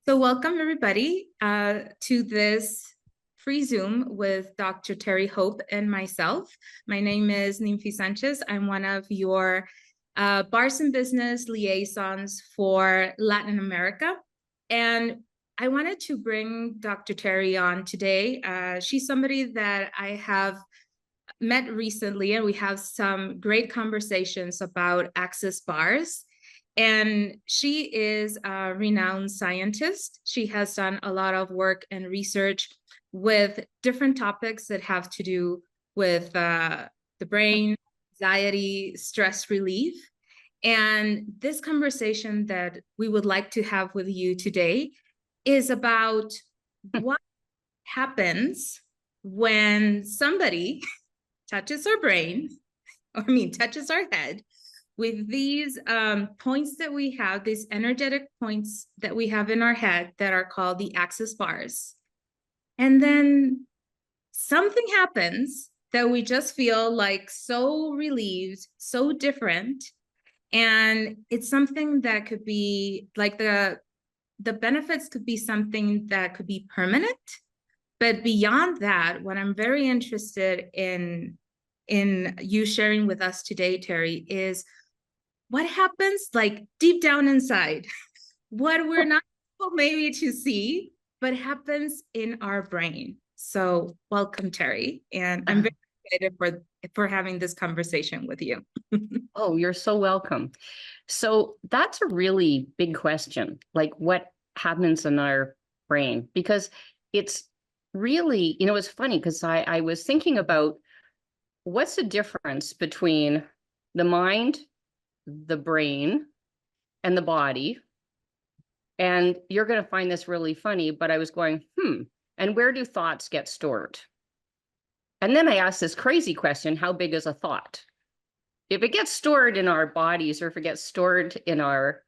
So welcome everybody to this free Zoom with Dr. Terrie Hope and myself. My name is Ninfis Sanchez. I'm one of your bars and business liaisons for Latin America. And I wanted to bring Dr. Terrie on today. She's somebody that I have met recently, and we have some great conversations about access bars. And she is a renowned scientist. She has done a lot of work and research with different topics that have to do with the brain, anxiety, stress relief. And this conversation that we would like to have with you today is about what happens when somebody touches our brain, touches our head with these points that we have, these energetic points that we have in our head that are called the access bars. And then something happens that we just feel like so relieved, so different. And it's something that could be like the benefits could be something that could be permanent. But beyond that, what I'm very interested in you sharing with us today, Terrie, is what happens like deep down inside, what we're not able maybe to see, but happens in our brain. So welcome, Terrie. And I'm very excited for having this conversation with you. Oh, you're so welcome. So that's a really big question, like what happens in our brain, because it's really, it's funny because I was thinking about what's the difference between the mind, the brain, and the body. And you're going to find this really funny, but I was going, and where do thoughts get stored? And then I asked this crazy question, how big is a thought? If it gets stored in our bodies, or if it gets stored in our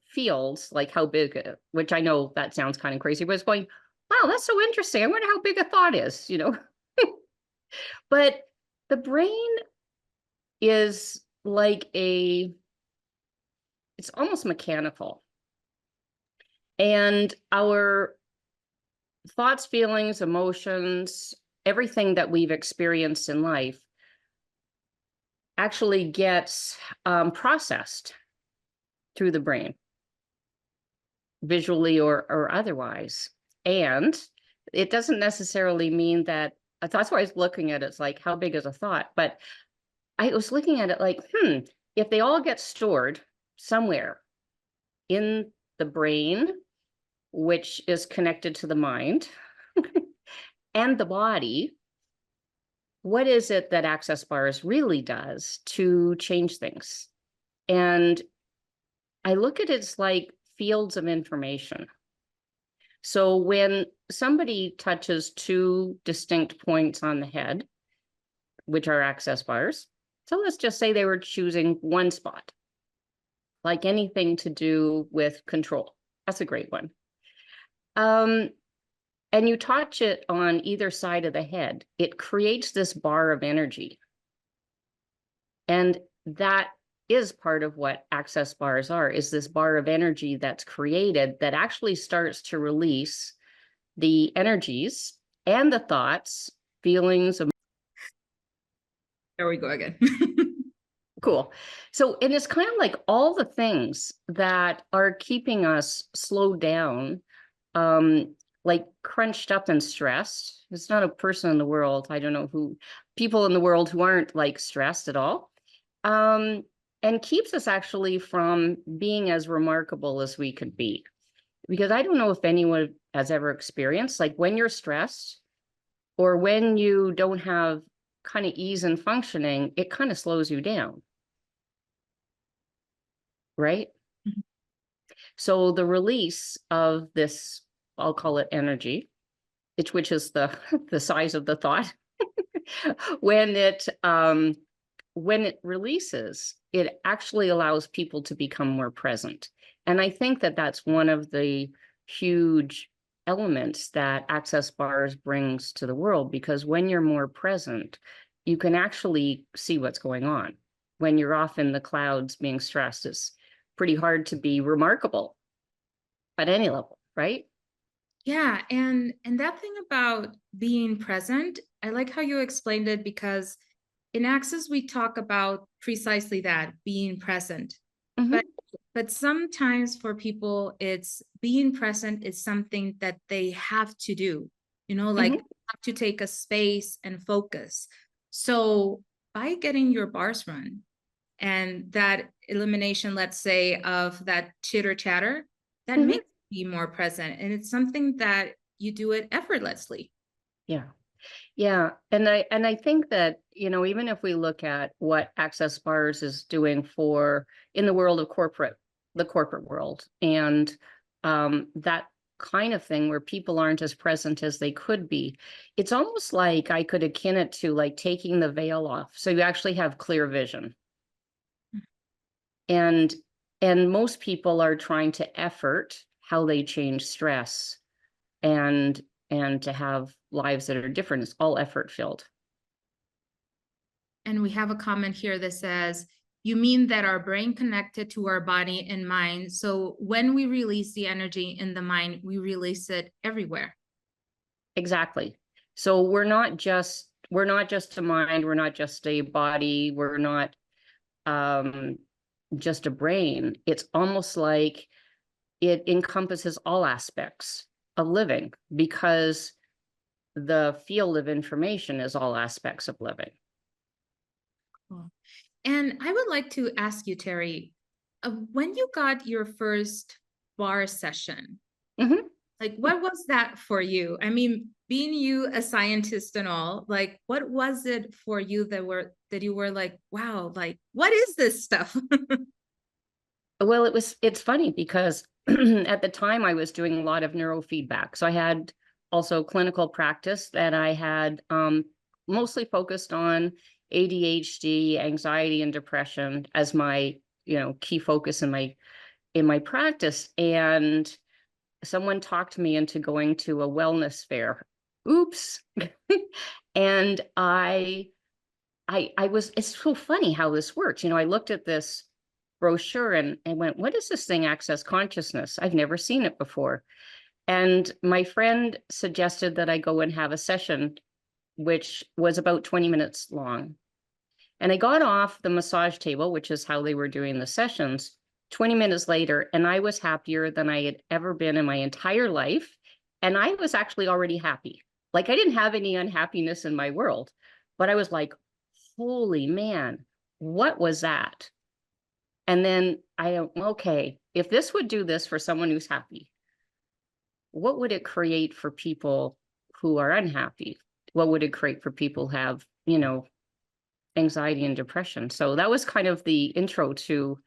fields, like how big, which I know that sounds kind of crazy, but it's going, wow, that's so interesting. I wonder how big a thought is, But the brain is like it's almost mechanical. And our thoughts, feelings, emotions, everything that we've experienced in life actually gets processed through the brain, visually or otherwise. And it doesn't necessarily mean that, that's why I was looking at it, it's like, how big is a thought? But I was looking at it like, if they all get stored somewhere in the brain, which is connected to the mind and the body, what is it that access bars really does to change things? And I look at it as like fields of information. So when somebody touches two distinct points on the head, which are access bars, so let's just say they were choosing one spot, like anything to do with control. That's a great one. And you touch it on either side of the head, it creates this bar of energy. And that is part of what access bars are, is this bar of energy that's created that actually starts to release the energies and the thoughts, feelings. There we go again. Cool. So, and it's kind of like all the things that are keeping us slowed down, like crunched up and stressed. It's not a person in the world. I don't know who, people in the world who aren't like stressed at all. And keeps us actually from being as remarkable as we could be. Because I don't know if anyone has ever experienced, like when you're stressed or when you don't have kind of ease in functioning, it kind of slows you down. Right? Mm-hmm. So the release of this, I'll call it energy, which is the size of the thought, when it releases, it actually allows people to become more present. And I think that that's one of the huge elements that access bars brings to the world, because when you're more present, you can actually see what's going on. When you're off in the clouds being stressed, it's pretty hard to be remarkable. at any level, right? Yeah, and that thing about being present, I like how you explained it, because in Access we talk about precisely that, being present. Mhm. But sometimes for people, it's being present is something that they have to do, like Mhm. have to take a space and focus. So by getting your bars run and that elimination, let's say, of that chitter chatter, that Mhm. makes you be more present. And it's something that you do it effortlessly. Yeah. Yeah. And I think that, even if we look at what Access Bars is doing for in the world of the corporate world, and that kind of thing where people aren't as present as they could be, it's almost like I could akin it to like taking the veil off. So you actually have clear vision. And most people are trying to effort how they change stress and to have lives that are different. It's all effort filled. And we have a comment here that says, you mean that our brain connected to our body and mind. So when we release the energy in the mind, we release it everywhere. Exactly. So we're not just a mind, we're not just a body, we're not um just a brain. It's almost like it encompasses all aspects of living, because the field of information is all aspects of living. Cool. And I would like to ask you, Terrie, when you got your first bar session, Mhm. like what was that for you? I mean, being you a scientist and all, like what was it for you that you were like, wow, like what is this stuff? Well, it's funny because at the time I was doing a lot of neurofeedback. So I had also clinical practice that I had mostly focused on ADHD, anxiety, and depression as my, key focus in my practice. And someone talked me into going to a wellness fair. Oops. And I was, it's so funny how this works. I looked at this brochure and went, what is this thing, Access Consciousness? I've never seen it before. And my friend suggested that I go and have a session, which was about 20 minutes long. And I got off the massage table, which is how they were doing the sessions, 20 minutes later, and I was happier than I had ever been in my entire life. And I was actually already happy. Like I didn't have any unhappiness in my world, but I was like, holy man, what was that? And then okay, if this would do this for someone who's happy, what would it create for people who are unhappy? What would it create for people who have, anxiety and depression? So that was kind of the intro to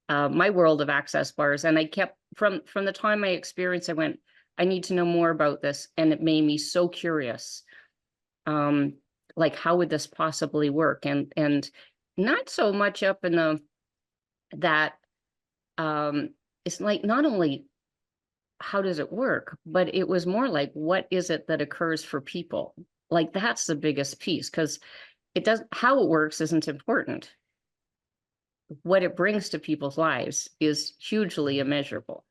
my world of Access Bars. And I kept from the time I experienced, I went, I need to know more about this. And it made me so curious. Um, like, how would this possibly work? And not so much up in that it's like not only how does it work, but it was more like what is it that occurs for people? Like that's the biggest piece, because it does how it works isn't important. What it brings to people's lives is hugely immeasurable.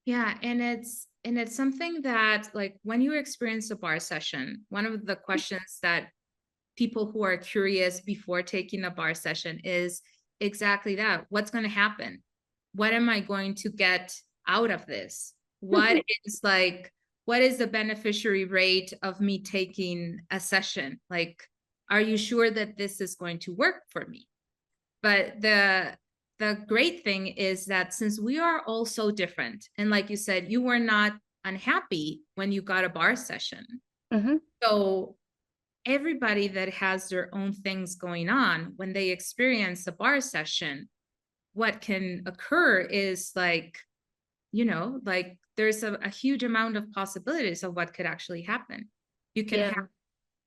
Yeah, and it's something that like when you experience a bar session, one of the questions that people who are curious before taking a bar session is exactly that. What's going to happen? What am I going to get out of this? What is the beneficiary rate of me taking a session? Like, are you sure that this is going to work for me? But the great thing is that since we are all so different, and like you said, you were not unhappy when you got a bar session. Mm-hmm. So everybody that has their own things going on, when they experience a bar session, what can occur is like there's a huge amount of possibilities of what could actually happen. You can Yeah. have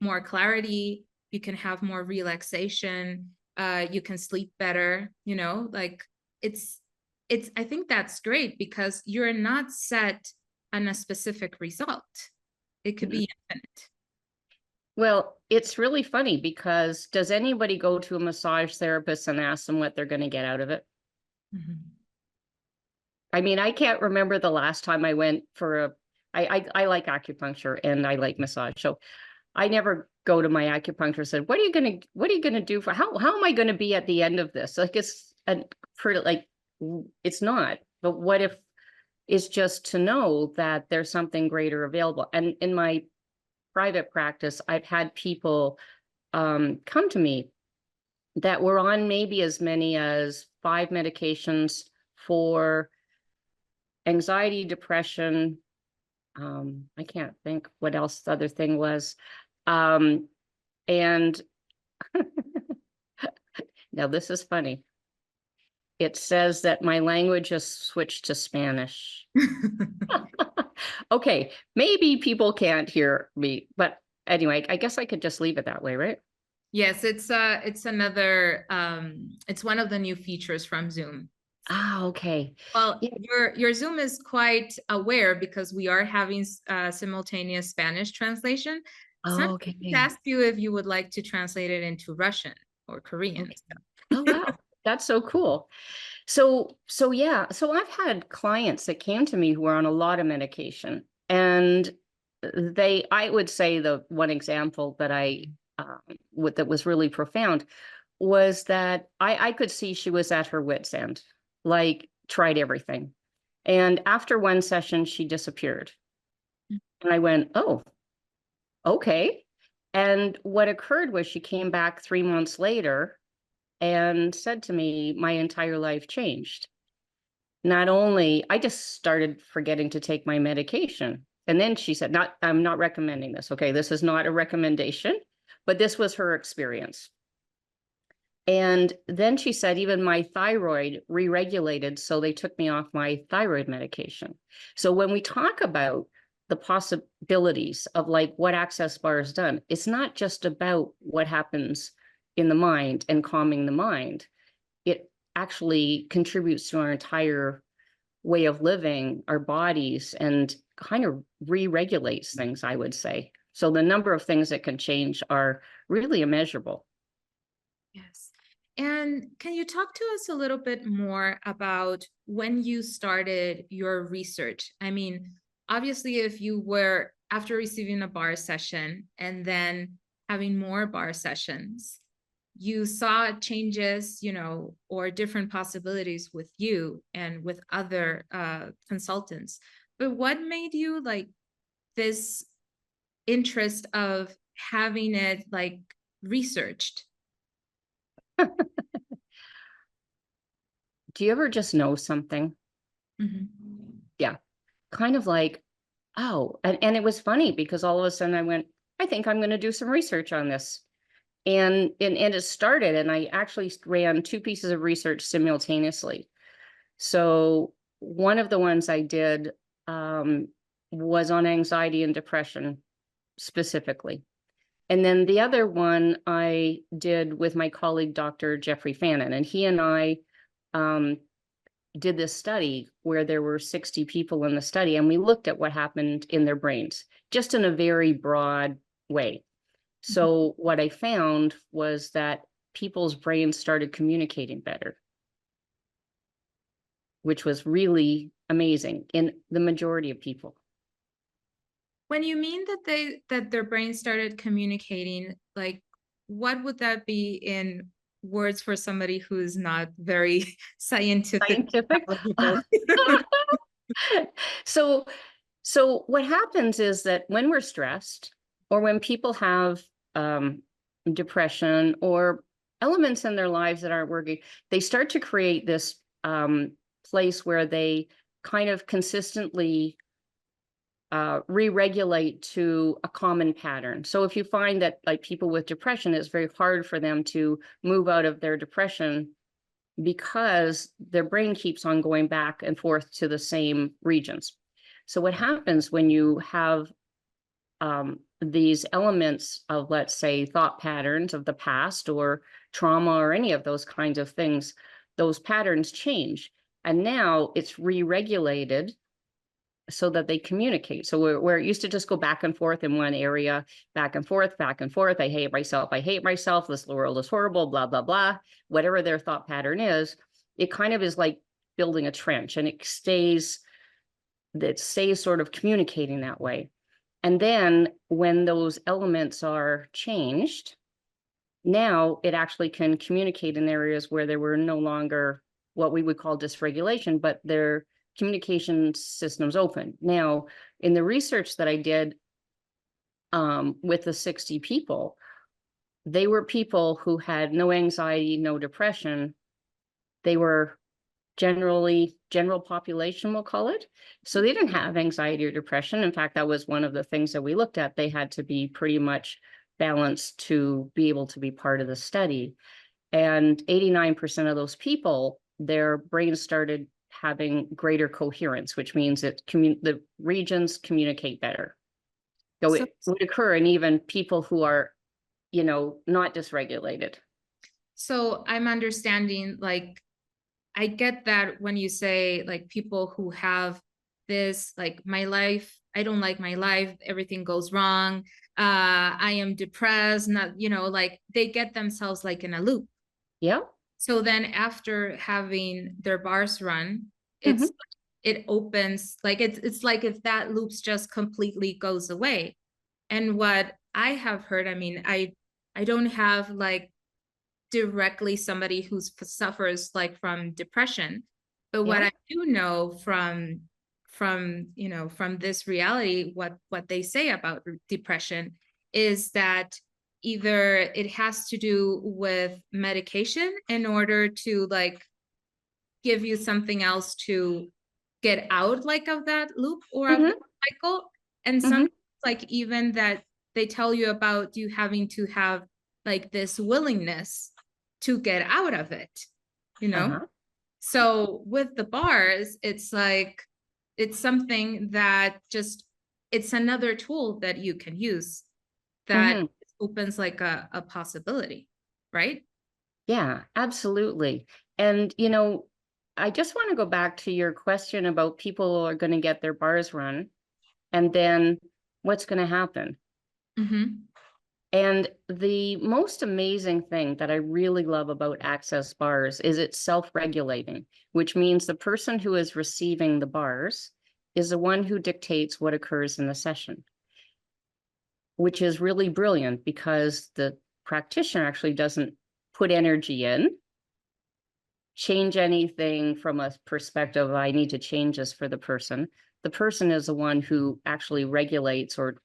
more clarity, you can have more relaxation, you can sleep better, like it's I think that's great because you're not set on a specific result. It could be infinite. Well, it's really funny because does anybody go to a massage therapist and ask them what they're going to get out of it? Mhm. I mean, I can't remember the last time I went for I like acupuncture and I like massage. So I never go to my acupuncturist and said, what are you gonna do for how am I gonna be at the end of this? Like it's a pretty like it's not, but what if it's just to know that there's something greater available? And in my private practice, I've had people come to me that were on maybe as many as 5 medications for anxiety, depression. I can't think what else the other thing was. Um, and now this is funny. It says that my language has switched to Spanish. Okay, maybe people can't hear me, but anyway, I guess I could just leave it that way, right? Yes, it's another it's one of the new features from Zoom. Ah, okay. Well, Yeah. your Zoom is quite aware because we are having simultaneous Spanish translation. So I'm Oh, going to okay. ask you if you would like to translate it into Russian or Korean. Okay. Oh, wow. That's so cool. So yeah, so I've had clients that came to me who are on a lot of medication, and I would say the one example that that was really profound was that I could see she was at her wit's end, like tried everything. And after one session, she disappeared. And I went, oh, okay. And what occurred was she came back 3 months later and said to me, my entire life changed. Not only, I just started forgetting to take my medication. And then she said, I'm not recommending this. Okay, this is not a recommendation, but this was her experience. And then she said, even my thyroid re-regulated, so they took me off my thyroid medication. So when we talk about the possibilities of like what Access Bar has done, it's not just about what happens in the mind and calming the mind. It actually contributes to our entire way of living, our bodies, and kind of re-regulates things, I would say. So the number of things that can change are really immeasurable. Yes. And can you talk to us a little bit more about when you started your research? I mean, obviously, if you were after receiving a bar session and then having more bar sessions, you saw changes, or different possibilities with you and with other consultants. But what made you like this interest of having it like researched? Do you ever just know something? Mhm. Yeah. Kind of like, oh, and it was funny because all of a sudden I went, I think I'm going to do some research on this. And it started, and I actually ran 2 pieces of research simultaneously. So one of the ones I did was on anxiety and depression specifically. And then the other one I did with my colleague, Dr. Jeffrey Fannin, and he and I um, did this study where there were 60 people in the study, and we looked at what happened in their brains, just in a very broad way. So what I found was that people's brains started communicating better, which was really amazing in the majority of people. When you mean that their brain started communicating, like what would that be in words for somebody who's not very scientific Scientific. knowledgeable? So, so what happens is that when we're stressed, or when people have depression or elements in their lives that aren't working, they start to create this place where they kind of consistently re-regulate to a common pattern. So if you find that like people with depression, it's very hard for them to move out of their depression because their brain keeps on going back and forth to the same regions. So what happens when you have these elements of, let's say, thought patterns of the past or trauma or any of those kinds of things, those patterns change. And now it's re-regulated so that they communicate. So where it used to just go back and forth in one area, back and forth, back and forth. I hate myself. This world is horrible, blah, blah, blah. Whatever their thought pattern is, it kind of is like building a trench, and it stays sort of communicating that way. And then when those elements are changed, now it actually can communicate in areas where there were no longer what we would call dysregulation, but their communication systems open. Now, in the research that I did with the 60 people, they were people who had no anxiety, no depression. They were general population, we'll call it. So they didn't have anxiety or depression. In fact, that was one of the things that we looked at. They had to be pretty much balanced to be able to be part of the study. And 89% of those people, their brains started having greater coherence, which means that the regions communicate better. So it would occur in even people who are, not dysregulated. So I'm understanding, like, I get that when you say like people who have this, like, my life, I don't like my life, everything goes wrong, I am depressed, not, like they get themselves like in a loop. Yeah. So then after having their bars run, it opens, like it's like if that loops just completely goes away. And what I have heard, I mean, I don't have like directly somebody who suffers like from depression, but what I do know from this reality, what they say about depression is that either it has to do with medication in order to like give you something else to get out like of that loop or of the cycle, and some like even that they tell you about you having to have like this willingness to get out of it, So with the bars, it's like it's something that just it's another tool that you can use that opens like a possibility, right? Yeah, absolutely. And I just want to go back to your question about people who are going to get their bars run, and then what's going to happen. And the most amazing thing that I really love about access bars is it's self-regulating, which means the person who is receiving the bars is the one who dictates what occurs in the session, which is really brilliant because the practitioner actually doesn't put energy in, change anything from a perspective of I need to change this for the person. The person is the one who actually regulates or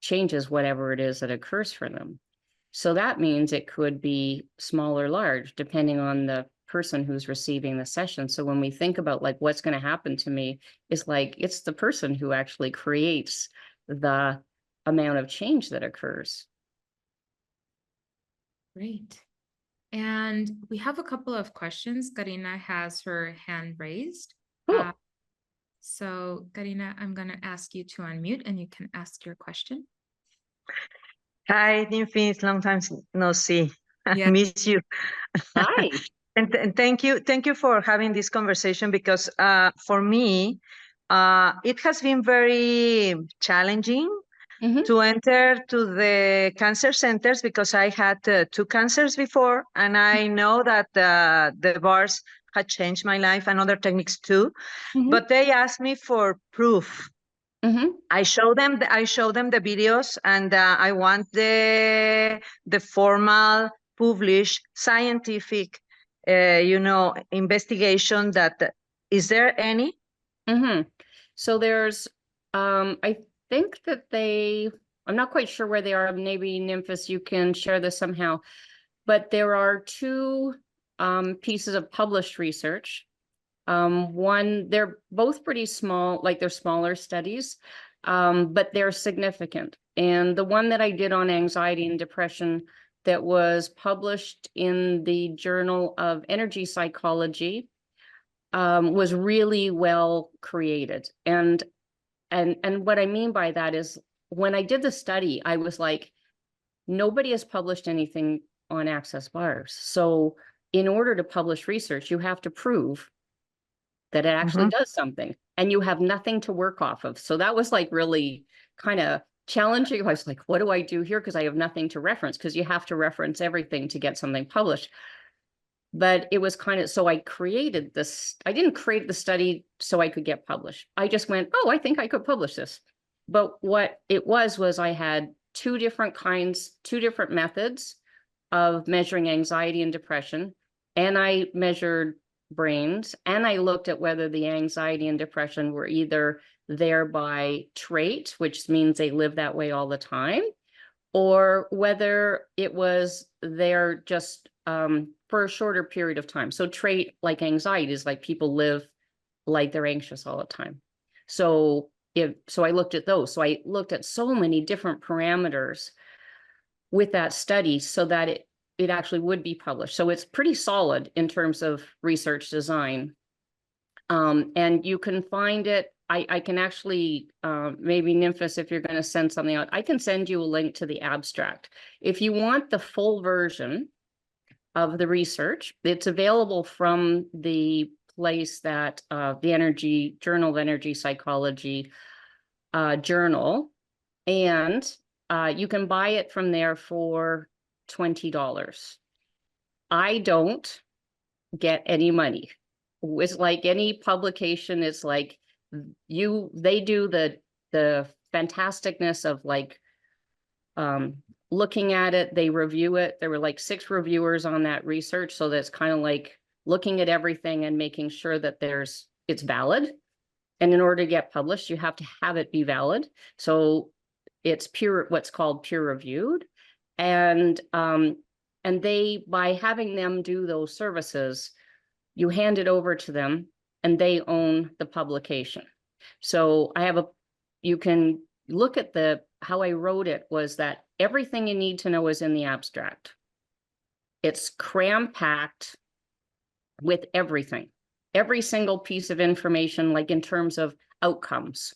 changes whatever it is that occurs for them. So that means it could be small or large, depending on the person who's receiving the session. So when we think about like what's going to happen to me, is like it's the person who actually creates the amount of change that occurs. Great. And we have a couple of questions. Karina has her hand raised. Cool. So Karina, I'm going to ask you to unmute and you can ask your question. Hi, Ninfis, long time no see. Yeah. I miss you. Hi. And thank you for having this conversation because for me, it has been very challenging to enter to the cancer centers because I had 2 cancers before, and I know that the bars had changed my life and other techniques too, but they asked me for proof. I show them the videos, and I want the formal, published, scientific, investigation. That is there any? So there's, I think that I'm not quite sure where they are. Maybe Ninfis, you can share this somehow. But there are 2 pieces of published research. One, they're both pretty small, like they're smaller studies, but they're significant. And the one that I did on anxiety and depression that was published in the Journal of Energy Psychology was really well created. And what I mean by that is when I did the study, I was like, nobody has published anything on access bars. So in order to publish research, you have to prove that it actually does something, and you have nothing to work off of. So that was like really kind of challenging. I was like, what do I do here? Because I have nothing to reference, because you have to reference everything to get something published. But it was kind of, so I created this, I didn't create the study so I could get published. I just went, oh, I think I could publish this. But what it was I had two different methods of measuring anxiety and depression. And I measured brains, and I looked at whether the anxiety and depression were either there by trait, which means they live that way all the time, or whether it was there just for a shorter period of time. So trait, like anxiety, is like people live like they're anxious all the time. So I looked at those. So I looked at so many different parameters with that study so that it actually would be published. So it's pretty solid in terms of research design. And you can find it. I can actually, maybe Ninfis, if you're going to send something out, I can send you a link to the abstract. If you want the full version of the research, it's available from the place that the Journal of Energy Psychology journal, and you can buy it from there for $20. I don't get any money. It's like any publication. It's like they do the fantasticness of like looking at it, they review it. There were like 6 reviewers on that research, so that's kind of like looking at everything and making sure that it's valid. And in order to get published, you have to have it be valid. So it's what's called peer reviewed. And they, by having them do those services, you hand it over to them and they own the publication. So you can look at how I wrote it was that everything you need to know is in the abstract. It's cram-packed with everything. Every single piece of information, like in terms of outcomes,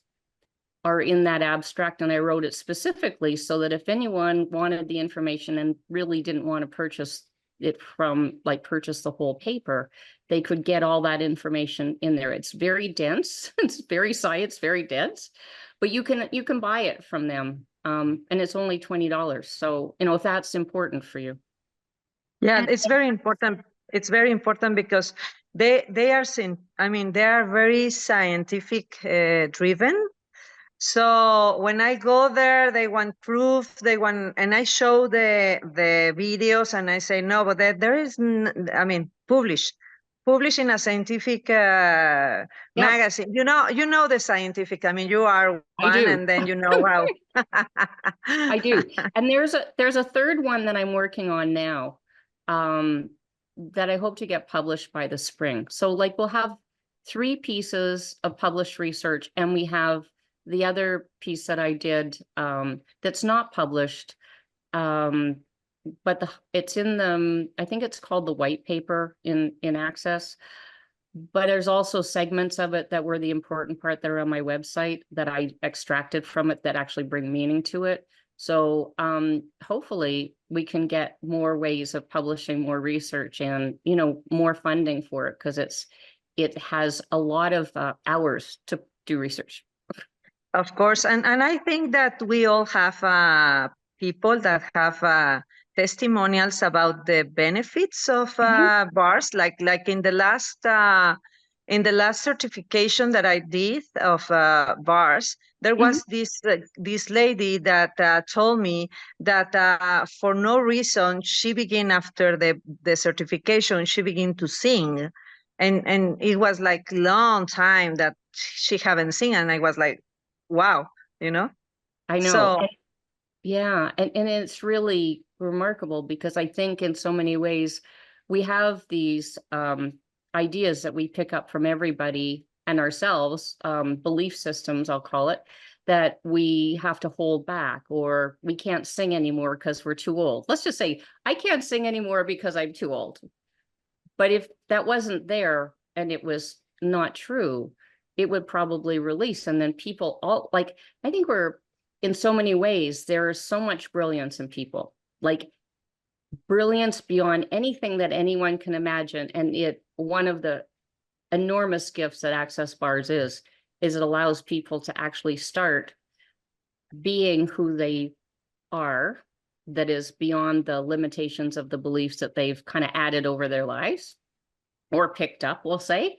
are in that abstract. And I wrote it specifically so that if anyone wanted the information and really didn't want to purchase the whole paper, they could get all that information in there. It's very dense. It's very very dense, but you can buy it from them. And it's only $20. So, if that's important for you. Yeah, it's very important. It's very important because they are very scientific driven. So when I go there, they want proof, and I show the videos and I say, no, but there is, publish in a scientific magazine. You know the scientific, you are one, and then wow. I do. And there's a third one that I'm working on now that I hope to get published by the spring. So like we'll have 3 pieces of published research, and we have the other piece that I did that's not published, but it's in I think it's called the white paper in Access. But there's also segments of it that were the important part that are on my website that I extracted from it that actually bring meaning to it. So hopefully we can get more ways of publishing more research and, more funding for it, because it has a lot of hours to do research. Of course. And I think that we all have people that have testimonials about the benefits of bars, like in the last certification that I did of bars, there was this lady that told me that for no reason she began, after the certification, she began to sing, and it was like long time that she haven't sing, and I was like, wow, I know. So yeah, and it's really remarkable, because I think in so many ways we have these ideas that we pick up from everybody and ourselves, belief systems, I'll call it, that we have to hold back, or we can't sing anymore because we're too old. Let's just say I can't sing anymore because I'm too old. But if that wasn't there and it was not true, it would probably release. And then people I think in so many ways, there is so much brilliance in people, like brilliance beyond anything that anyone can imagine. And one of the enormous gifts that Access Bars is it allows people to actually start being who they are that is beyond the limitations of the beliefs that they've kind of added over their lives or picked up, we'll say.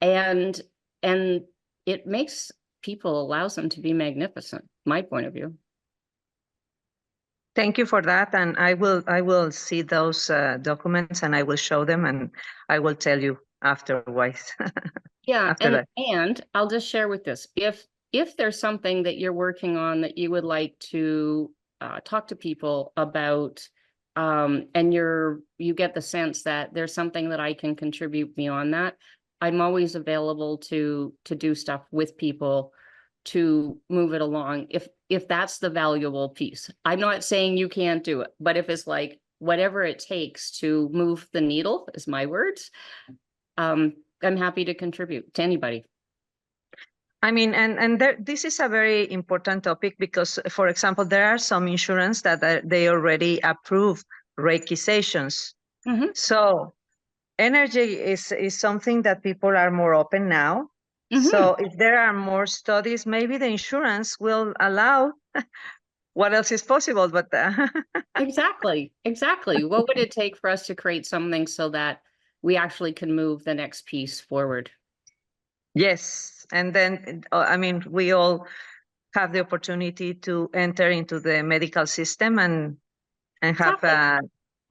And it makes people, allows them to be magnificent, my point of view. Thank you for that. And I will see those documents and I will show them and I will tell you afterwards. Yeah, After that. and I'll just share with this. If there's something that you're working on that you would like to talk to people about, and you get the sense that there's something that I can contribute beyond that, I'm always available to do stuff with people to move it along. If that's the valuable piece, I'm not saying you can't do it, but if it's like whatever it takes to move the needle, is my words, I'm happy to contribute to anybody. I mean, and this is a very important topic because, for example, there are some insurance that they already approve Reiki sessions. So energy is something that people are more open now. So if there are more studies, maybe the insurance will allow what else is possible, but Exactly. What would it take for us to create something so that we actually can move the next piece forward? Yes. And then, I mean, we all have the opportunity to enter into the medical system and have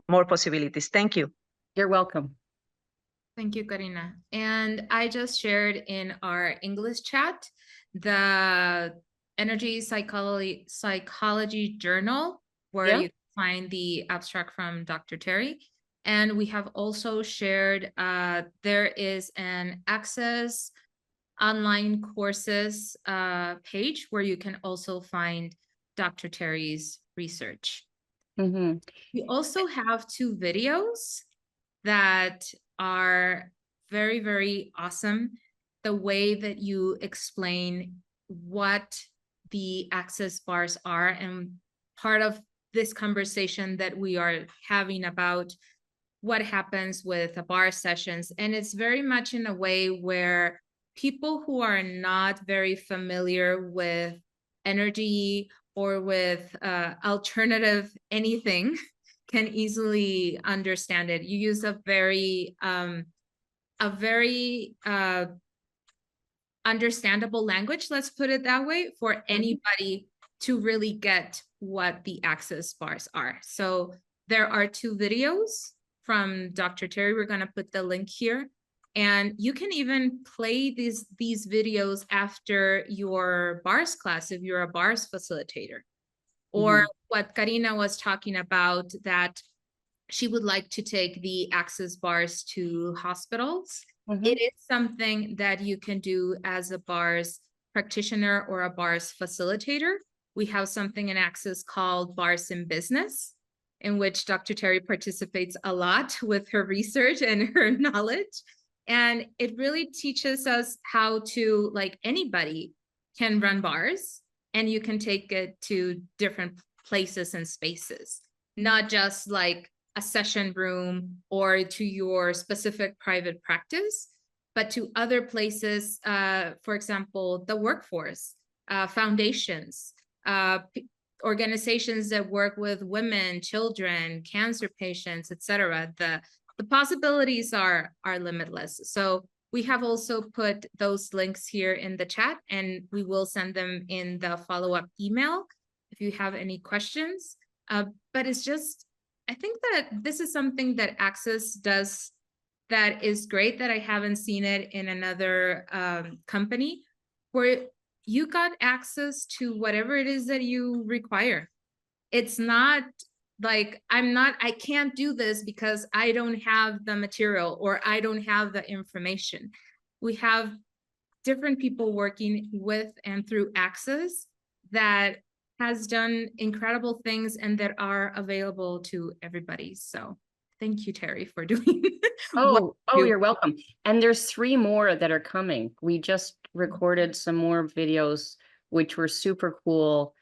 more possibilities. Thank you. You're welcome. Thank you, Karina. And I just shared in our English chat the Energy Psychology Journal, where you can find the abstract from Dr. Terrie. And we have also shared, there is an Access online courses page where you can also find Dr. Terrie's research. We also have 2 videos that are very, very awesome. The way that you explain what the access bars are, and part of this conversation that we are having about what happens with the bar sessions. And it's very much in a way where people who are not very familiar with energy or with alternative anything can easily understand it. You use a very understandable language, let's put it that way, for anybody to really get what the access bars are. So there are 2 videos from Dr. Terrie. We're going to put the link here. And you can even play these videos after your bars class if you're a bars facilitator. Or what Karina was talking about, that she would like to take the access bars to hospitals. It is something that you can do as a bars practitioner or a bars facilitator. We have something in Access called Bars in Business, in which Dr. Terrie participates a lot with her research and her knowledge. And it really teaches us how to, like, anybody can run bars, and you can take it to different places and spaces, not just like a session room or to your specific private practice, but to other places, for example, the workforce, foundations, organizations that work with women, children, cancer patients, etc. The possibilities are limitless. So we have also put those links here in the chat, and we will send them in the follow-up email if you have any questions. But it's just, I think that this is something that Access does that is great, that I haven't seen it in another company, where you got access to whatever it is that you require. It's not like, I can't do this because I don't have the material or I don't have the information. We have different people working with and through Access that has done incredible things and that are available to everybody. So thank you, Terrie, for doing you're welcome. And there's 3 more that are coming. We just recorded some more videos, which were super cool.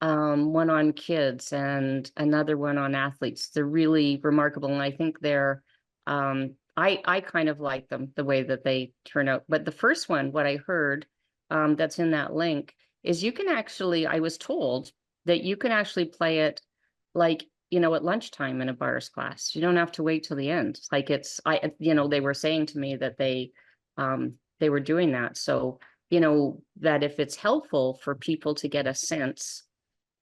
One on kids and another one on athletes. They're really remarkable. And I think they're, I kind of like them, the way that they turn out. But the first one, what I heard, that's in that link, is you can actually, I was told that you can actually play it like you know, at lunchtime in a bars class. You don't have to wait till the end. It's like you know, they were saying to me that they were doing that. So, you know, that if it's helpful for people to get a sense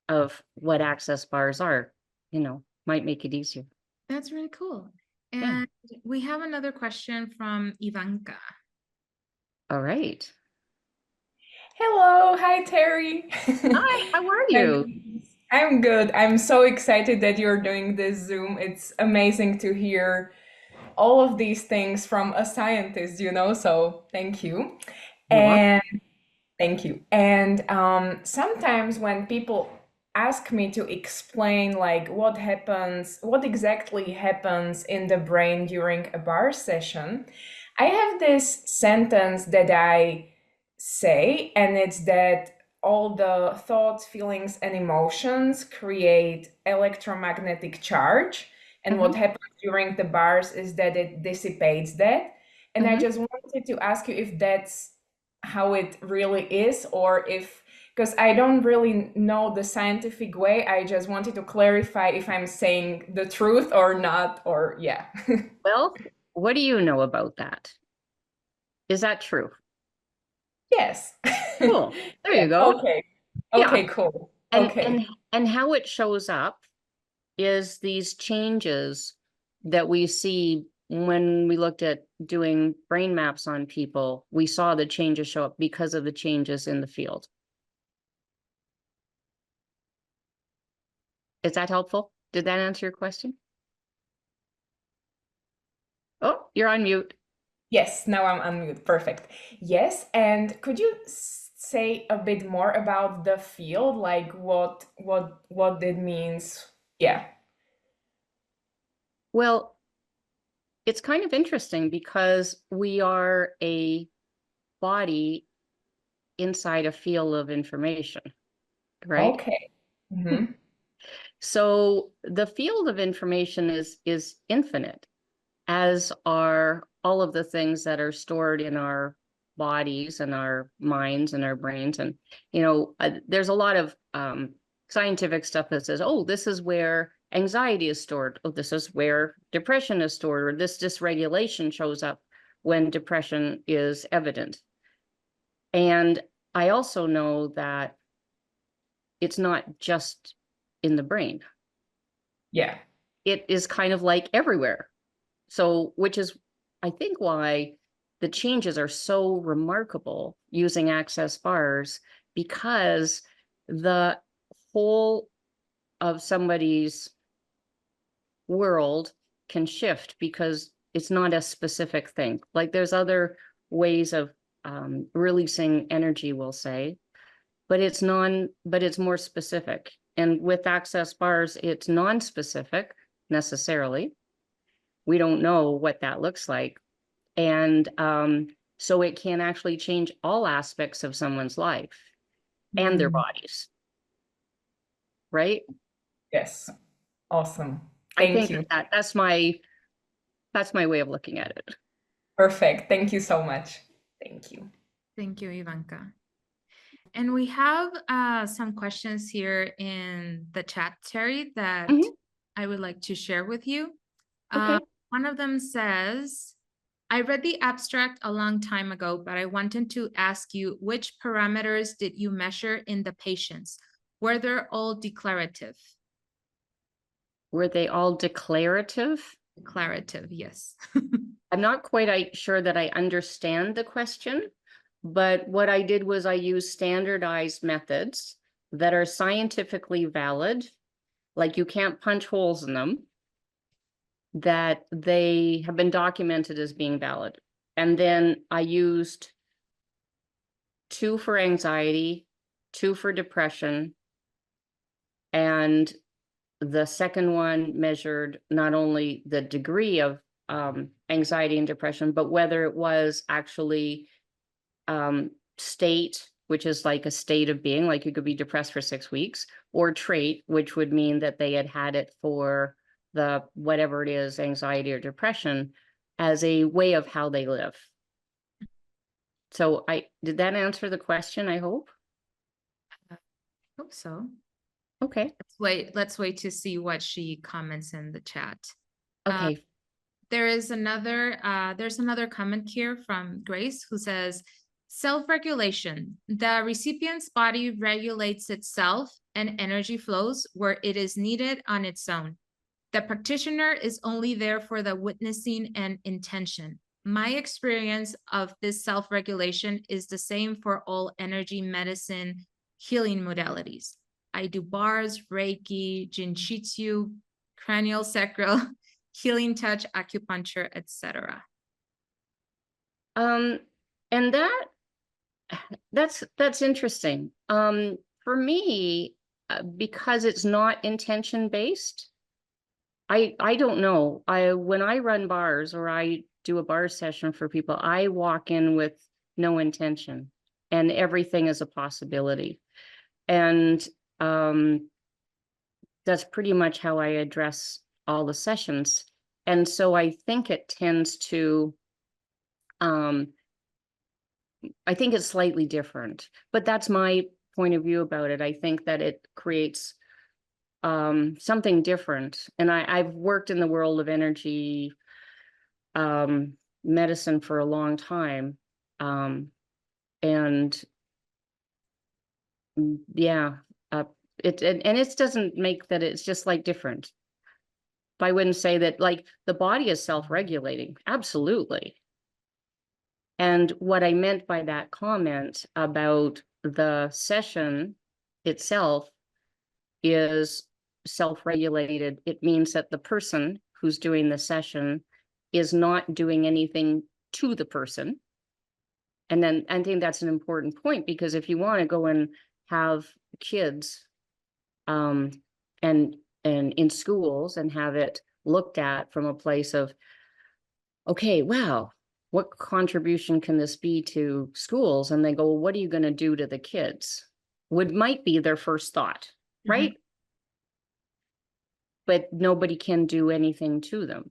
of what access bars are, you know, might make it easier. That's really cool. Yeah. And we have another question from Ivanka. All right. Hello, hi Terrie. Hi, how are you? I'm good. I'm so excited that you're doing this Zoom. It's amazing to hear all of these things from a scientist, you know, so thank you. You're welcome. And thank you. And sometimes when people ask me to explain like what exactly happens in the brain during a bar session, I have this sentence that I say, and it's that all the thoughts, feelings, and emotions create electromagnetic charge. And what happens during the bars is that it dissipates that. And I just wanted to ask you if that's how it really is, or if, because I don't really know the scientific way. I just wanted to clarify if I'm saying the truth or not, or yeah. Well, what do you know about that? Is that true? Yes. Cool. There you go. Okay. Yeah. Okay, cool. And, Okay. and how it shows up is these changes that we see when we looked at doing brain maps on people. We saw the changes show up because of the changes in the field. Is that helpful? Did that answer your question? Oh, you're on mute. Yes, now I'm unmute. Perfect. Yes, and could you say a bit more about the field, like what it means? Yeah. Well, it's kind of interesting because we are a body inside a field of information, right? Okay. Mm-hmm. So the field of information is infinite, as are all of the things that are stored in our bodies and our minds and our brains. And, you know, there's a lot of scientific stuff that says, oh, this is where anxiety is stored. Oh, this is where depression is stored, or this dysregulation shows up when depression is evident. And I also know that it's not just in the brain. Yeah. It is kind of like everywhere. So, which is, I think, why the changes are so remarkable using access bars, because the whole of somebody's world can shift because it's not a specific thing. Like there's other ways of releasing energy, we'll say, but it's more specific. And with access bars, it's non-specific necessarily. We don't know what that looks like. And so it can actually change all aspects of someone's life and their bodies. Right? Yes. Awesome. I Thank think you. that's my way of looking at it. Perfect. Thank you so much. Thank you. Thank you, Ivanka. And we have some questions here in the chat, Terrie, that I would like to share with you. Okay. One of them says, I read the abstract a long time ago, but I wanted to ask you, which parameters did you measure in the patients? Were they all declarative? Were they all declarative? Declarative, yes. I'm not quite sure that I understand the question, but what I did was I used standardized methods that are scientifically valid, like you can't punch holes in them, that they have been documented as being valid. And then I used 2 for anxiety, 2 for depression, and the second one measured not only the degree of anxiety and depression, but whether it was actually state, which is like a state of being, like you could be depressed for 6 weeks, or trait, which would mean that they had had it for the whatever it is, anxiety or depression, as a way of how they live. So did that answer the question, I hope? I hope so. Okay. Let's wait to see what she comments in the chat. Okay. There's another comment here from Grace who says, self-regulation. The recipient's body regulates itself and energy flows where it is needed on its own. The practitioner is only there for the witnessing and intention. My experience of this self-regulation is the same for all energy medicine healing modalities. I do bars, Reiki, Jinshitsu, cranial sacral, healing touch, acupuncture, etc. And that's interesting. For me, because it's not intention based, I don't know. When I run bars or I do a bar session for people, I walk in with no intention and everything is a possibility. And that's pretty much how I address all the sessions. And so I think it tends to, I think it's slightly different, but that's my point of view about it. I think that it creates something different. And I've worked in the world of energy medicine for a long time. And yeah, it doesn't make that it's just like different. I wouldn't say that like the body is self-regulating. Absolutely. And what I meant by that comment about the session itself is self-regulated. It means that the person who's doing the session is not doing anything to the person. And then I think that's an important point, because if you want to go and have kids and in schools and have it looked at from a place of, okay, wow, what contribution can this be to schools? And they go, well, what are you going to do to the kids? Might be their first thought, right? But nobody can do anything to them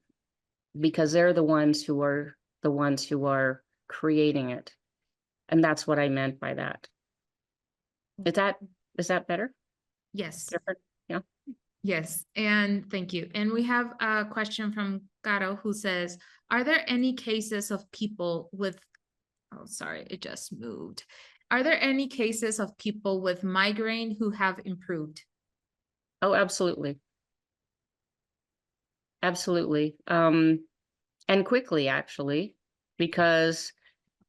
because they're the ones who are creating it. And that's what I meant by that. Is that better? Yes. Different? Yeah. Yes, and thank you. And we have a question from Caro who says, are there any cases of people with, oh, sorry, it just moved. Are there any cases of people with migraine who have improved? Oh, absolutely. Absolutely. And quickly, actually, because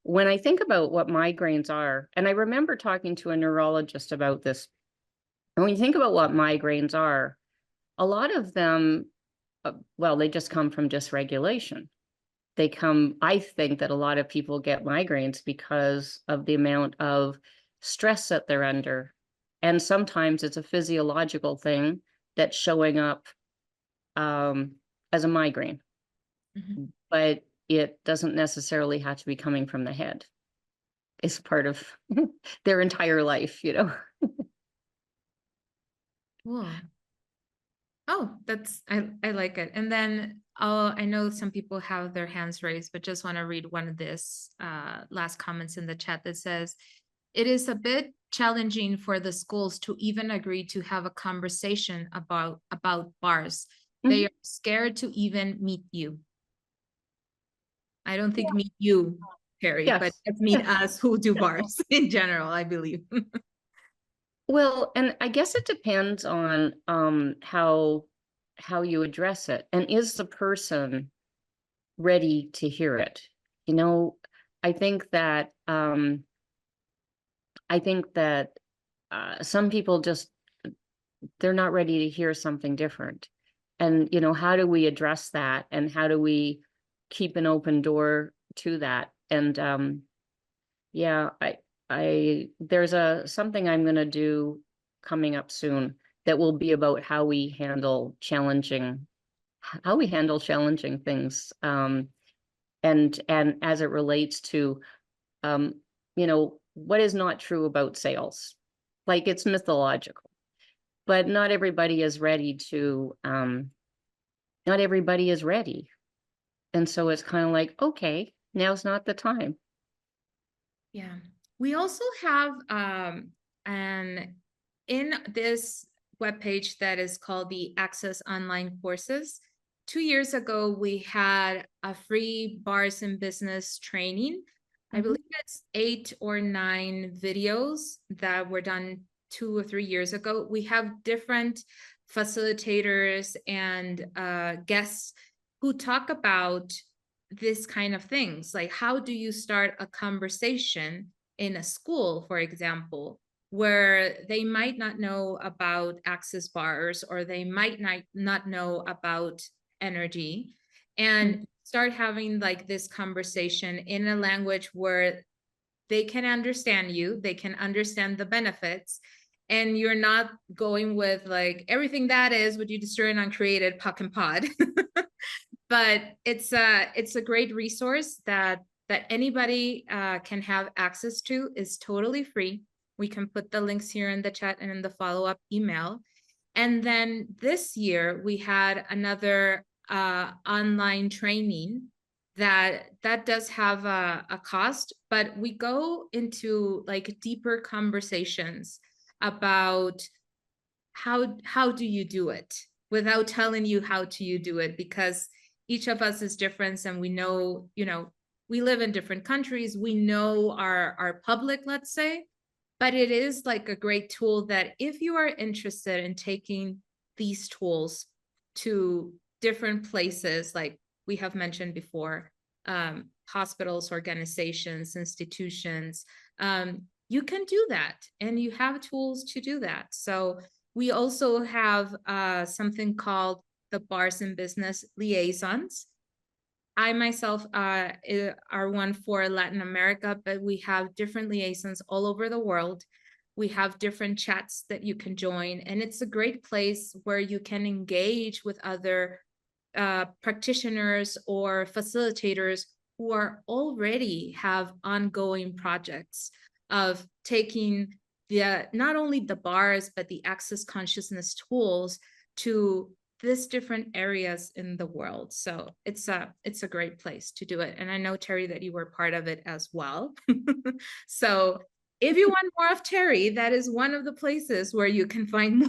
when I think about what migraines are, and I remember talking to a neurologist about this, and when you think about what migraines are, a lot of them, well, they just come from dysregulation. I think that a lot of people get migraines because of the amount of stress that they're under. And sometimes it's a physiological thing that's showing up as a migraine. But it doesn't necessarily have to be coming from the head. It's part of their entire life, you know. Cool. Oh, I like it. And then I know some people have their hands raised, but just want to read one of this last comments in the chat that says, it is a bit challenging for the schools to even agree to have a conversation about bars. They are scared to even meet you. I don't think meet you, Terrie, Yes. but let's meet us who do bars in general, I believe. Well, and I guess it depends on how you address it, and is the person ready to hear it? You know, I think that some people just, they're not ready to hear something different. And you know, how do we address that, and how do we keep an open door to that? And yeah, there's something I'm going to do coming up soon that will be about how we handle challenging things, and as it relates to you know, what is not true about sales. Like, it's mythological, but not everybody is ready. And so it's kind of like, okay, now's not the time. Yeah. We also have and in this webpage that is called the Access Online Courses. 2 years ago, we had a free bars and business training. I believe it's 8 or 9 videos that were done 2 or 3 years ago. We have different facilitators and guests who talk about this kind of things, like how do you start a conversation in a school, for example, where they might not know about access bars, or they might not know about energy, and start having like this conversation in a language where they can understand you, they can understand the benefits, and you're not going with like everything that is what you destroy and uncreated puck and pod. But it's a great resource that anybody can have access to. Is totally free. We can put the links here in the chat and in the follow-up email. And then this year we had another online training that does have a cost, but we go into like deeper conversations about how do you do it without telling you how do you do it, because each of us is different, and we know, you know, we live in different countries, we know our public, let's say, but it is like a great tool that if you are interested in taking these tools to different places, like we have mentioned before, hospitals, organizations, institutions, you can do that, and you have tools to do that. So we also have something called the Bars and Business Liaisons. I myself are one for Latin America, but we have different liaisons all over the world. We have different chats that you can join, and it's a great place where you can engage with other practitioners or facilitators who are already have ongoing projects of taking not only the bars, but the access consciousness tools to this different areas in the world. So it's a great place to do it. And I know, Terrie, that you were part of it as well. So if you want more of Terrie, that is one of the places where you can find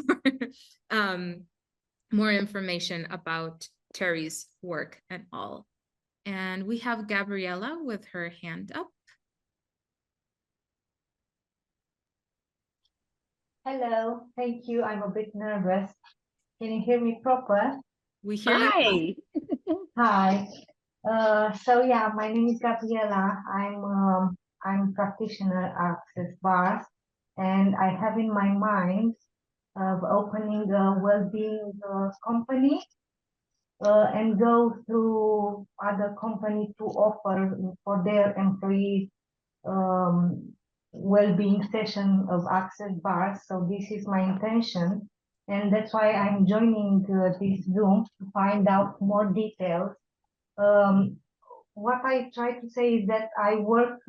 more more information about Terrie's work and all. And we have Gabriella with her hand up. Hello, thank you. I'm a bit nervous. Can you hear me proper? We hear you. Hi. Hi. So yeah, my name is Gabriela. I'm a practitioner at Access Bars, and I have in my mind of opening a well-being company and go through other companies to offer for their employees well-being session of Access Bars. So this is my intention, and that's why I'm joining this Zoom to find out more details. What I try to say is that I work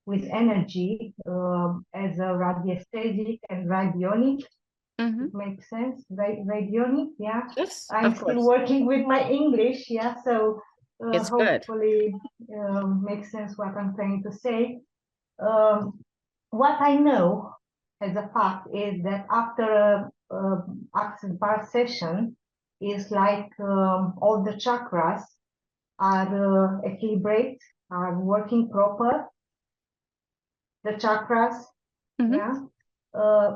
with energy as a radiesthetic and radionic. It makes sense, radionic, yeah. Yes, I'm still working with my English, yeah. So it's hopefully makes sense what I'm trying to say. What I know as a fact is that after a Access Bar session is like all the chakras are equilibrate, are working proper, the chakras, yeah.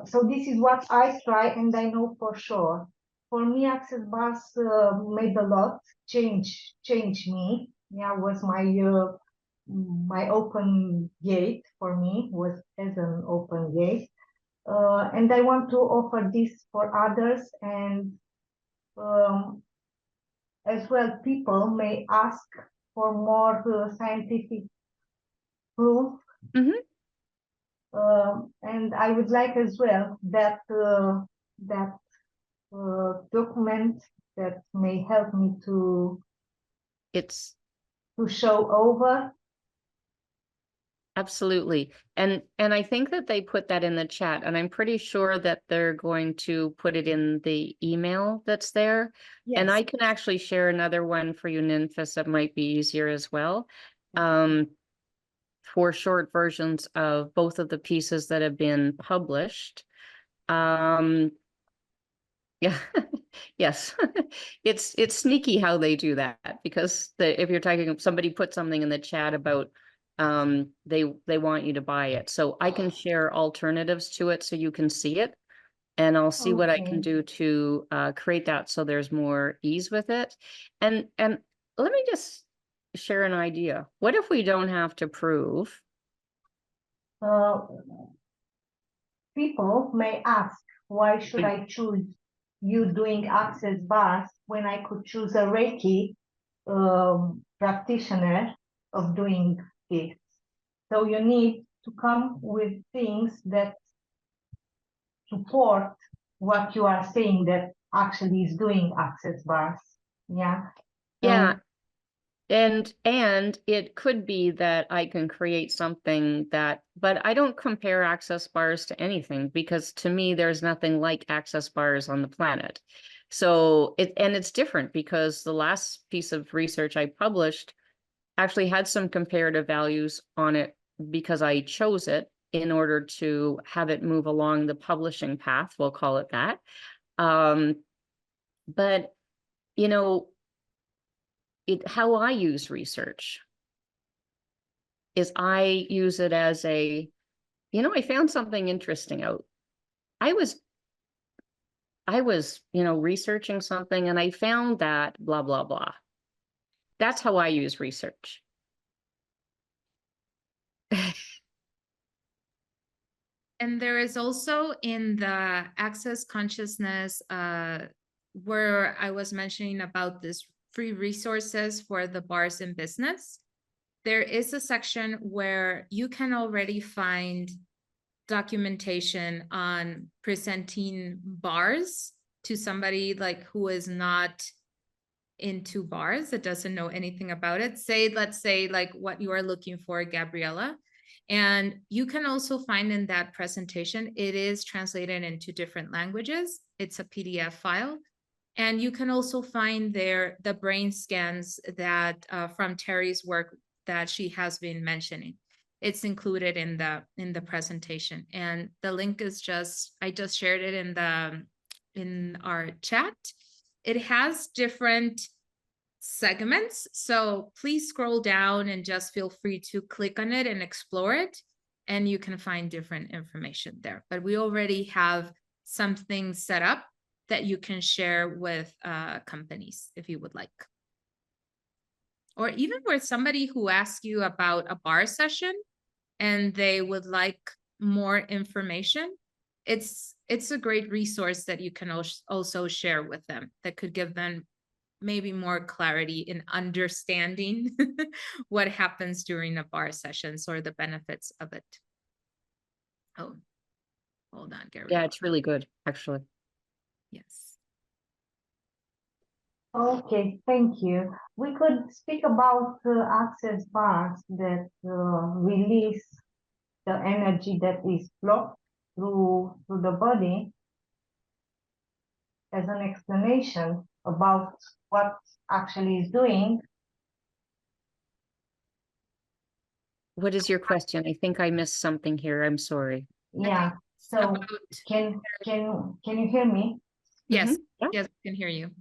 So this is what I try, and I know for sure. For me, Access Bars made a lot, change me. Yeah, was my open gate for me, was as an open gate. And I want to offer this for others, and as well, people may ask for more scientific proof. And I would like as well that document that may help me to show over. Absolutely. And I think that they put that in the chat, and I'm pretty sure that they're going to put it in the email that's there. Yes. And I can actually share another one for you, Ninfis, that might be easier as well. For short versions of both of the pieces that have been published. Yeah. Yes. It's sneaky how they do that, because if you're talking, somebody put something in the chat about they want you to buy it. So I can share alternatives to it so you can see it. And I'll see what I can Okay. do to create that so there's more ease with it. And let me just share an idea. What if we don't have to prove? People may ask, why should I choose you doing access bars when I could choose a Reiki practitioner of doing this? So you need to come with things that support what you are saying that actually is doing access bars. Yeah. Yeah. So, And it could be that I can create something that, but I don't compare access bars to anything, because to me, there's nothing like access bars on the planet. So it's different, because the last piece of research I published actually had some comparative values on it, because I chose it in order to have it move along the publishing path, we'll call it that. But, you know, how I use research is I use it as I found something interesting out. I was, researching something, and I found that blah, blah, blah. That's how I use research. And there is also in the access consciousness, where I was mentioning about this free resources for the bars in business, there is a section where you can already find documentation on presenting bars to somebody like who is not into bars, that doesn't know anything about it. Let's say like what you are looking for, Gabriella. And you can also find in that presentation, it is translated into different languages. It's a PDF file. And you can also find there the brain scans that from Terrie's work that she has been mentioning. It's included in the presentation. And the link is I just shared it in our chat. It has different segments, so please scroll down and just feel free to click on it and explore it, and you can find different information there. But we already have something set up that you can share with companies if you would like. Or even with somebody who asks you about a bar session and they would like more information, it's a great resource that you can also share with them that could give them maybe more clarity in understanding what happens during a bar sessions or the benefits of it. Oh, hold on, Gary. Yeah, it's really good, actually. Yes. okay, thank you. We could speak about access bars that release the energy that is blocked through the body as an explanation about what actually is doing. What is your question? I think I missed something here. I'm sorry. Yeah. So can you hear me? Yes. Yeah. Yes, I can hear you.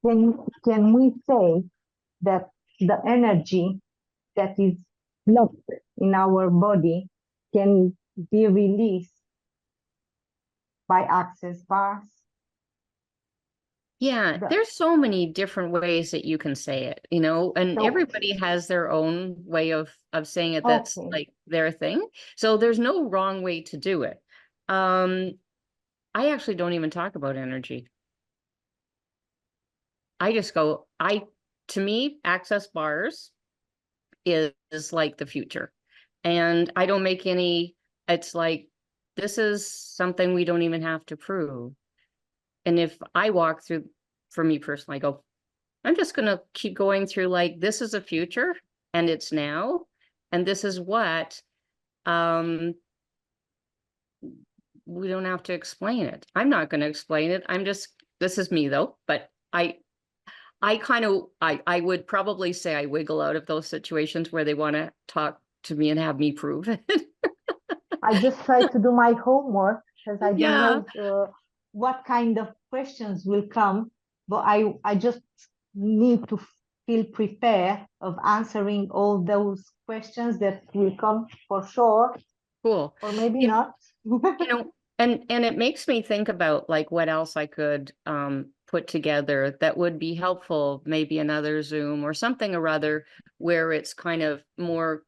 Can we say that the energy that is blocked in our body can be released by access bars? Yeah, there's so many different ways that you can say it, and everybody has their own way of saying it that's like their thing. So there's no wrong way to do it. I actually don't even talk about energy. I just go, to me, access bars is like the future. And I don't make it's like, this is something we don't even have to prove. And if I walk through, for me personally, I go, I'm just going to keep going through like, this is a future and it's now. And this is what, we don't have to explain it. I'm not going to explain it. This is me though, but I would probably say I wiggle out of those situations where they want to talk to me and have me prove it. I just try to do my homework because I didn't know what kind of questions will come, but I just need to feel prepared of answering all those questions that will come for sure. Cool. Or maybe not. And it makes me think about like what else I could put together that would be helpful, maybe another Zoom or something or other, where it's kind of more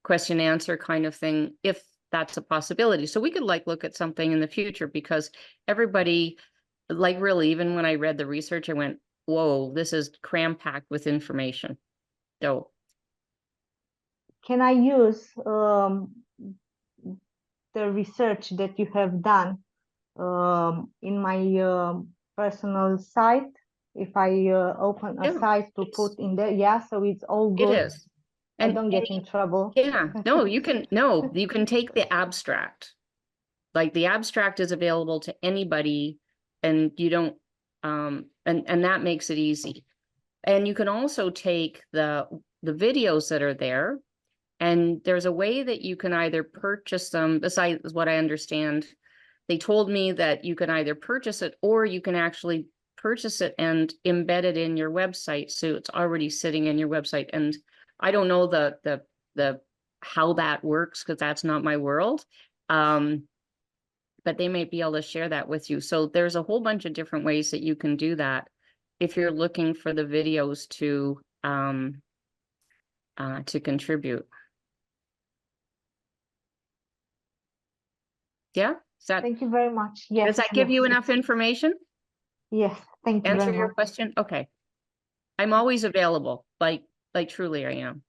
question answer kind of thing, if that's a possibility. So we could like look at something in the future, because everybody, like really, even when I read the research, I went, whoa, this is cram-packed with information. So can I use the research that you have done in my personal site? If I open a site to put in there, yeah, so it's all good. It is. And I don't get in trouble. Yeah, no, you can take the abstract. Like the abstract is available to anybody, and you don't and that makes it easy. And you can also take the videos that are there, and there's a way that you can either purchase them. Besides what I understand, they told me that you can either purchase it, or you can actually purchase it and embed it in your website, so it's already sitting in your website. And I don't know the how that works, because that's not my world. But they may be able to share that with you. So there's a whole bunch of different ways that you can do that if you're looking for the videos to contribute. Yeah. Thank you very much. Yes. Does that give you enough information? Yes. Thank you Answer very your much. question? Okay. I'm always available. Like truly I am.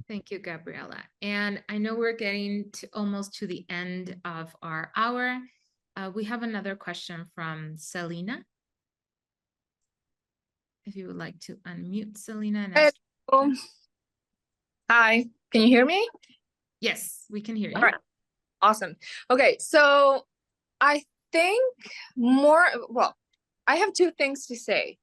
Thank you, Gabriela. And I know we're getting almost to the end of our hour. We have another question from Selena. If you would like to unmute Selena. And ask. Hi, can you hear me? Yes, we can hear you. All right, awesome. Okay, so I think I have two things to say.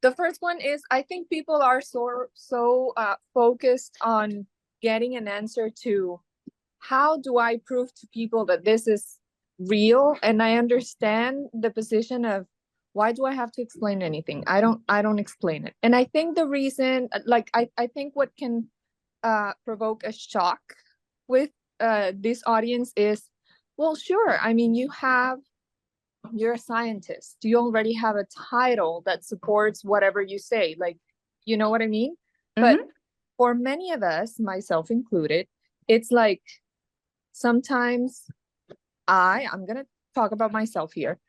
The first one is, I think people are so focused on getting an answer to how do I prove to people that this is real? And I understand the position of, why do I have to explain anything? I don't explain it. And I think the reason, like, I think what can provoke a shock with this audience is, well, sure, I mean, you're a scientist. You already have a title that supports whatever you say. Like, you know what I mean? Mm-hmm. But for many of us, myself included, it's like, sometimes I'm going to talk about myself here.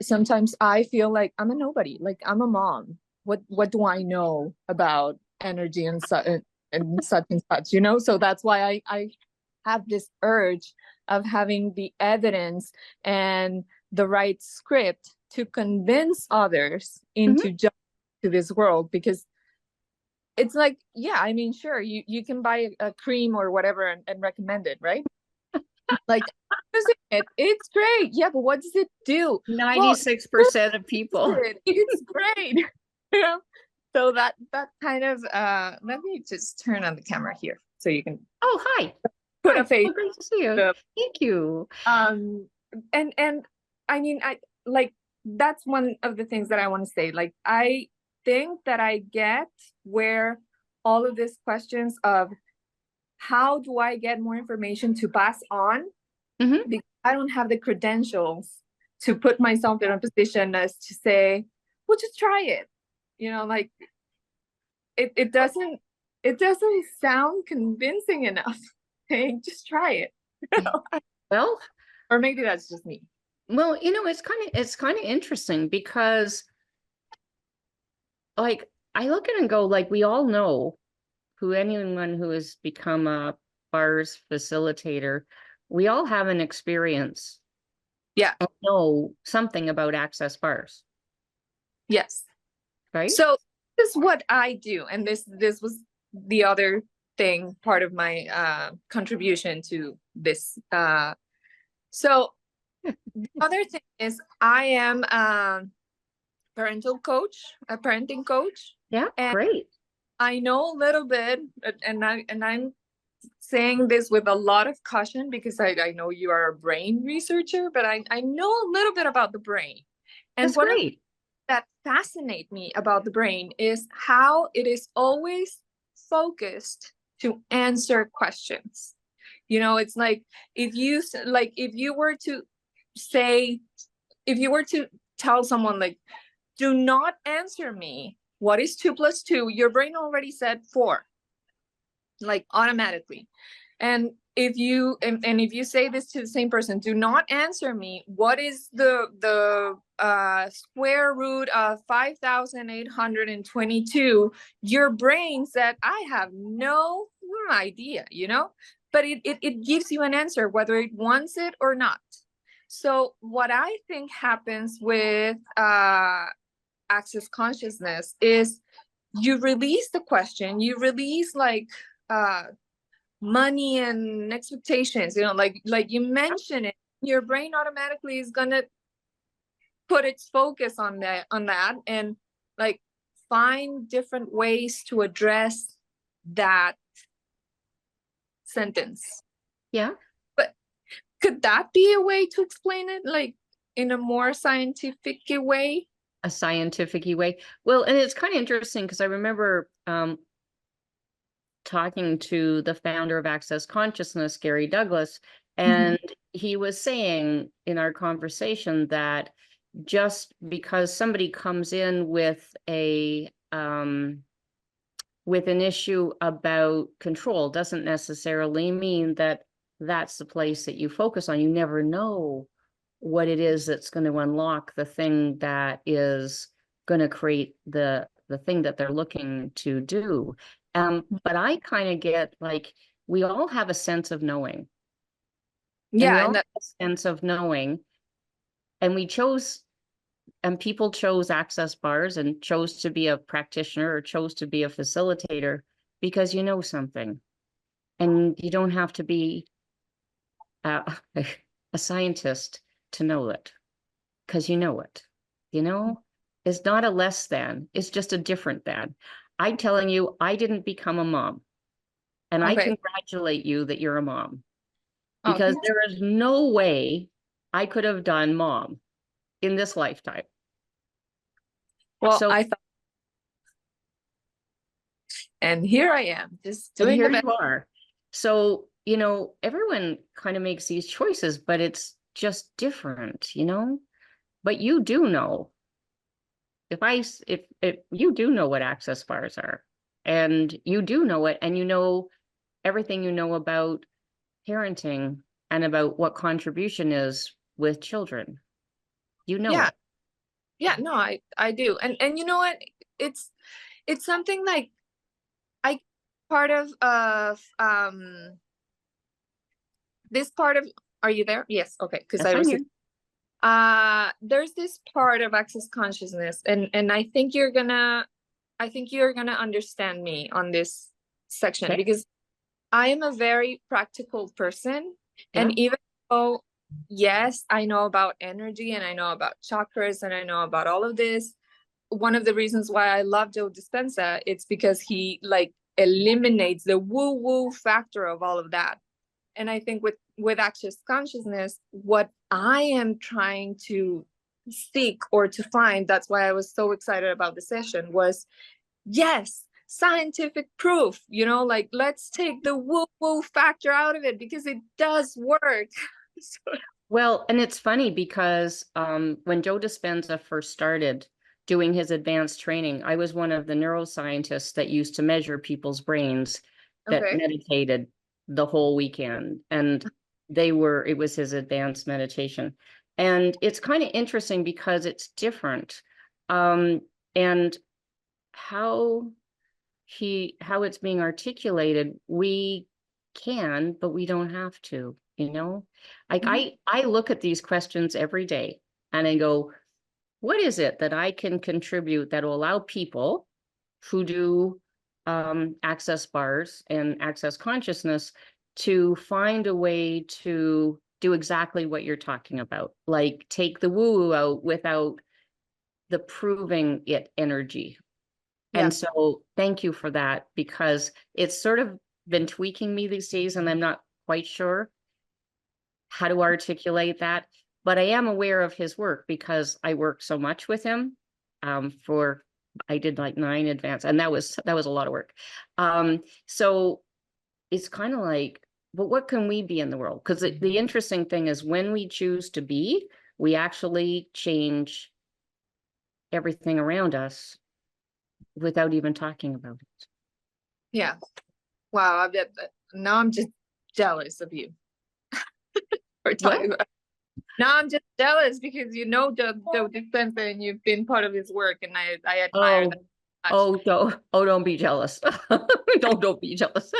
Sometimes I feel like I'm a nobody, like I'm a mom. What do I know about energy and such and such, you know? So that's why I have this urge of having the evidence and the right script to convince others into jumping to this world, because it's like, yeah, I mean, sure, you can buy a cream or whatever and recommend it, right? Like, it's great. Yeah, but what does it do? 96% of people. It's great. You know? So that kind of let me just turn on the camera here so you can hi. Put a face. Great to see you. Thank you. And I mean, I like, that's one of the things that I want to say. Like, I think that I get where all of these questions of how do I get more information to pass on, because I don't have the credentials to put myself in a position as to say, well, just try it. You know, like it doesn't sound convincing enough. Saying just try it. Well, or maybe that's just me. Well, you know, it's kind of interesting, because like I look at it and go, like, we all know anyone who has become a bars facilitator, we all have an experience. Yeah. And know something about access bars. Yes. Right. So this is what I do. And this was the other thing, part of my contribution to this. So the other thing is, I am a parenting coach. Yeah, and great. I know a little bit, and I'm saying this with a lot of caution because I know you are a brain researcher, but I know a little bit about the brain. And That's one of great. that fascinate me about the brain is how it is always focused to answer questions. You know, it's like if you were to say, if you were to tell someone like, do not answer me, what is 2 + 2? Your brain already said 4, like automatically. And if you if you say this to the same person, do not answer me, what is the square root of 5,822? Your brain said, I have no idea, you know, but it gives you an answer whether it wants it or not. So what I think happens with access consciousness is you release the question, you release like money and expectations, you know, like you mentioned it, your brain automatically is gonna put its focus on that and like find different ways to address that sentence. Yeah. But could that be a way to explain it, like in a more scientific way? A scientific way. Well, and it's kind of interesting because I remember talking to the founder of Access Consciousness, Gary Douglas, and he was saying in our conversation that just because somebody comes in with an issue about control doesn't necessarily mean that that's the place that you focus on. You never know what it is that's going to unlock the thing that is going to create the thing that they're looking to do. But I kind of get like, we all have a sense of knowing. Yeah, and a sense of knowing. And people chose access bars and chose to be a practitioner or chose to be a facilitator because you know something. And you don't have to be a scientist to know it, because you know it. You know, it's not a less than, it's just a different than. I'm telling you, I didn't become a mom. And I congratulate you that you're a mom. Because there is no way I could have done mom in this lifetime. Well, so I thought, and here I am, just doing here the best. you are. So, you know, everyone kind of makes these choices, but it's just different, you know. But you do know, if you do know what access bars are, and you do know it, and you know everything you know about parenting and about what contribution is with children, you know it. Yeah, no, I do. And you know what? It's something like part of this part of, are you there? Yes, okay, because Yes, I was I'm here. there's this part of access consciousness, and I think you're gonna understand me on this section, because I am a very practical person. And even though, yes, I know about energy and I know about chakras and I know about all of this, one of the reasons why I love Joe Dispenza, it's because he like eliminates the woo-woo factor of all of that. And I think with access consciousness, what I am trying to seek or to find, that's why I was so excited about the session, was yes, scientific proof, you know, like let's take the woo-woo factor out of it because it does work. Well, and it's funny because when Joe Dispenza first started doing his advanced training, I was one of the neuroscientists that used to measure people's brains that meditated the whole weekend. And it was his advanced meditation. And it's kind of interesting because it's different. And how it's being articulated, we can, but we don't have to, you know. Like I look at these questions every day and I go, what is it that I can contribute that will allow people who do access bars and access consciousness to find a way to do exactly what you're talking about, like take the woo-woo out without the proving it energy. And so thank you for that, because it's sort of been tweaking me these days, and I'm not quite sure how to articulate that. But I am aware of his work because I work so much with him. I did like 9 advanced, and that was a lot of work. So it's kind of like, but what can we be in the world? Because the interesting thing is when we choose to be, we actually change everything around us without even talking about it. Yeah. Wow. I bet now I'm just jealous of you. For talking about. Now I'm just jealous because you know the Dispenza and you've been part of his work, and I admire that. Don't be jealous. Don't be jealous.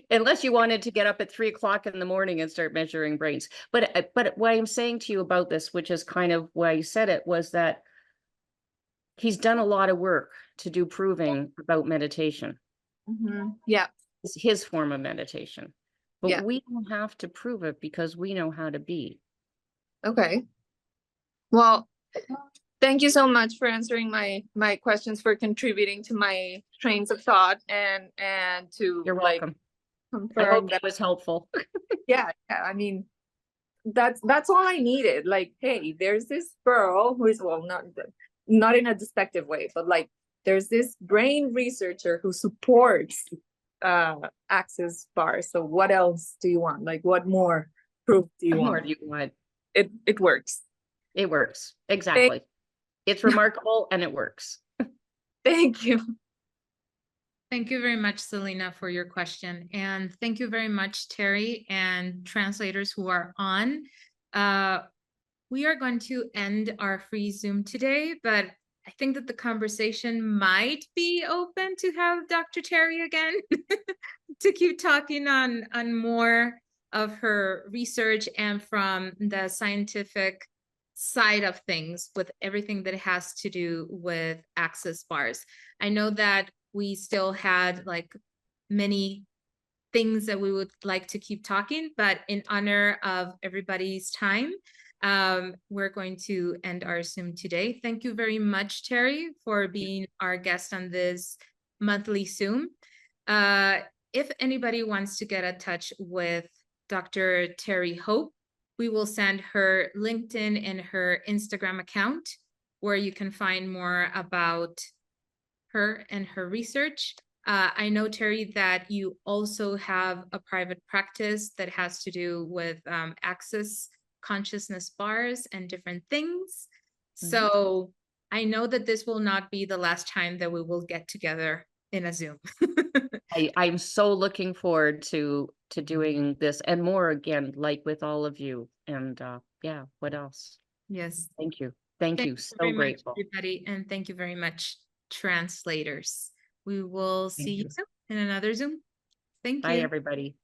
Unless you wanted to get up at 3 o'clock in the morning and start measuring brains. But what I'm saying to you about this, which is kind of why you said it, was that he's done a lot of work to do proving about meditation. Yeah. It's his form of meditation. But we don't have to prove it because we know how to be. Okay. Well, thank you so much for answering my questions, for contributing to my trains of thought, and to You're welcome. Confirm I hope that was helpful. yeah, I mean, that's all I needed. Like, hey, there's this girl who is, well, not in a despective way, but like there's this brain researcher who supports access bars. So what else do you want? Like, what more proof do you want? More do you want? It works. It works. Exactly. It's remarkable and it works. Thank you. Thank you very much, Selena, for your question. And thank you very much, Terrie, and translators who are on. We are going to end our free Zoom today, but I think that the conversation might be open to have Dr. Terrie again to keep talking on more of her research and from the scientific side of things with everything that has to do with access bars. I know that we still had like many things that we would like to keep talking, but in honor of everybody's time, we're going to end our Zoom today. Thank you very much, Terrie, for being our guest on this monthly Zoom. If anybody wants to get in touch with Dr. Terrie Hope, we will send her LinkedIn and her Instagram account where you can find more about her and her research. I know, Terrie, that you also have a private practice that has to do with access consciousness bars and different things. So I know that this will not be the last time that we will get together in a Zoom. I'm so looking forward to doing this and more again, like with all of you. And yeah, what else? Yes. Thank you. Thank you. So grateful. Much, everybody. And thank you very much, translators. We will see you in another Zoom. Thank you. Bye, everybody.